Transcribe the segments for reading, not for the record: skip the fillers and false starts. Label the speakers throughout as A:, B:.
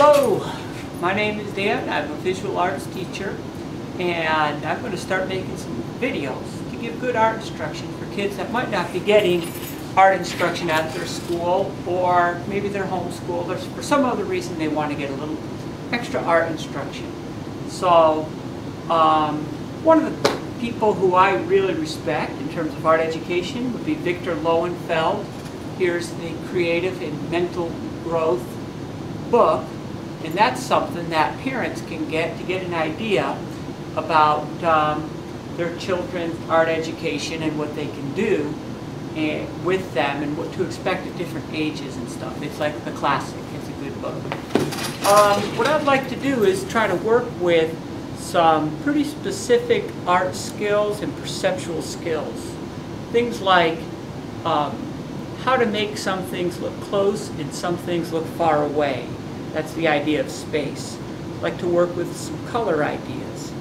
A: Hello, my name is Dan. I'm a visual arts teacher, and I'm going to start making some videos to give good art instruction for kids that might not be getting art instruction at their school, or maybe they're homeschooled, or for some other reason they want to get a little extra art instruction. So one of the people who I really respect in terms of art education would be Victor Lowenfeld. Here's the Creative and Mental Growth book, and that's something that parents can get to get an idea about their children's art education and what they can do with them and what to expect at different ages and stuff. It's like a classic. It's a good book. What I'd like to do is try to work with some pretty specific art skills and perceptual skills. Things like how to make some things look close and some things look far away. That's the idea of space. I'd like to work with some color ideas.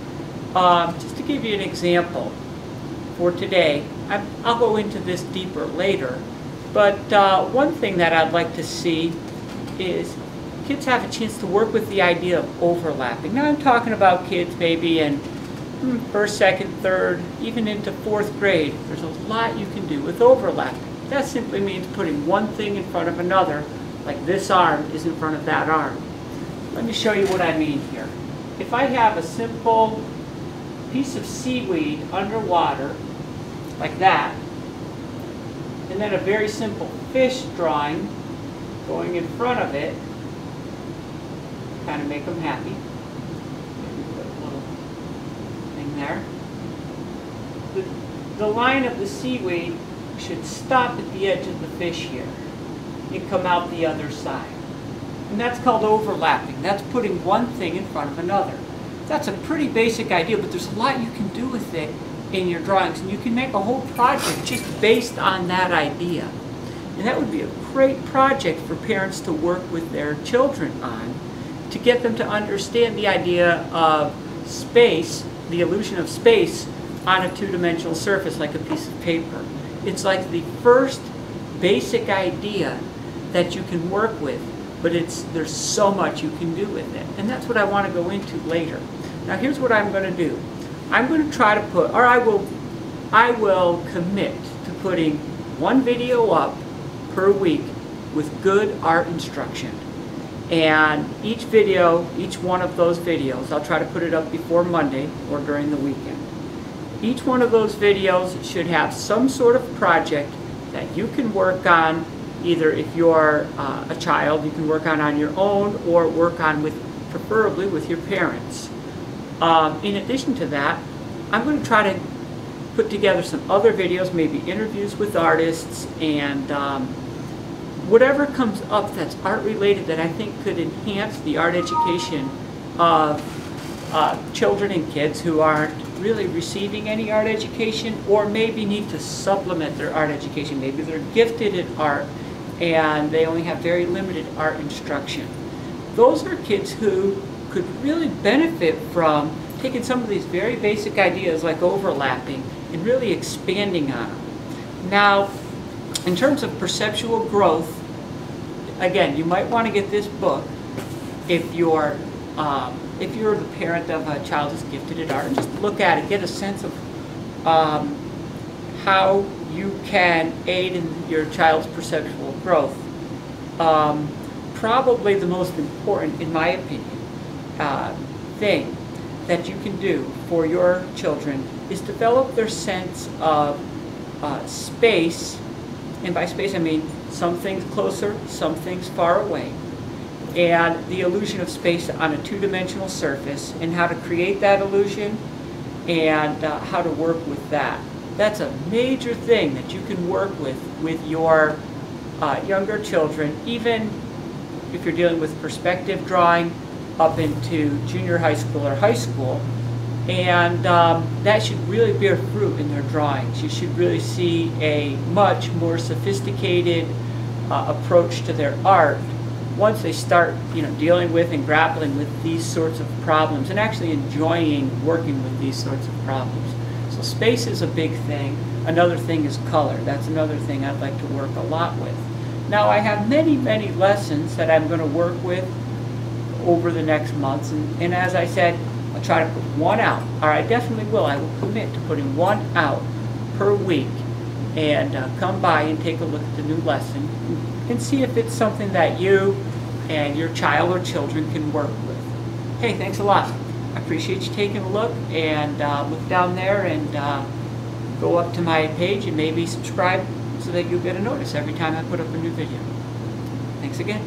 A: Just to give you an example for today, I'll go into this deeper later, but one thing that I'd like to see is kids have a chance to work with the idea of overlapping. Now I'm talking about kids maybe in first, second, third, even into fourth grade. There's a lot you can do with overlapping. That simply means putting one thing in front of another, like this arm is in front of that arm. Let me show you what I mean here. If I have a simple piece of seaweed underwater, like that, and then a very simple fish drawing going in front of it, kind of make them happy. Maybe put a little thing there. The line of the seaweed should stop at the edge of the fish here. You come out the other side. And that's called overlapping. That's putting one thing in front of another. That's a pretty basic idea, but there's a lot you can do with it in your drawings, and you can make a whole project just based on that idea. And that would be a great project for parents to work with their children on, to get them to understand the idea of space, the illusion of space on a two-dimensional surface like a piece of paper. It's like the first basic idea that you can work with, but there's so much you can do with it. And that's what I want to go into later. Now here's what I'm going to do. I'm going to try to put, or I will commit to putting one video up per week with good art instruction. And each video, each one of those videos, I'll try to put it up before Monday or during the weekend. Each one of those videos should have some sort of project that you can work on. Either if you're a child, you can work on your own, or work on preferably with your parents. In addition to that, I'm going to try to put together some other videos, maybe interviews with artists, and whatever comes up that's art related that I think could enhance the art education of children and kids who aren't really receiving any art education, or maybe need to supplement their art education. Maybe they're gifted in art and they only have very limited art instruction. Those are kids who could really benefit from taking some of these very basic ideas like overlapping and really expanding on them. Now, in terms of perceptual growth, again, you might want to get this book if you're the parent of a child who's gifted at art, and just look at it, get a sense of how you can aid in your child's perceptual growth. Probably the most important, in my opinion, thing that you can do for your children is develop their sense of space, and by space I mean some things closer, some things far away, and the illusion of space on a two-dimensional surface, and how to create that illusion, and how to work with that. That's a major thing that you can work with your younger children, even if you're dealing with perspective drawing up into junior high school or high school. And that should really bear fruit in their drawings. You should really see a much more sophisticated approach to their art once they start, dealing with and grappling with these sorts of problems, and actually enjoying working with these sorts of problems. So space is a big thing. Another thing is color. That's another thing I'd like to work a lot with. Now I have many, many lessons that I'm going to work with over the next months. And as I said, I'll try to put one out, or I definitely will. I will commit to putting one out per week, and come by and take a look at the new lesson and see if it's something that you and your child or children can work with. Hey, thanks a lot. I appreciate you taking a look, and look down there and go up to my page and maybe subscribe so that you'll get a notice every time I put up a new video. Thanks again.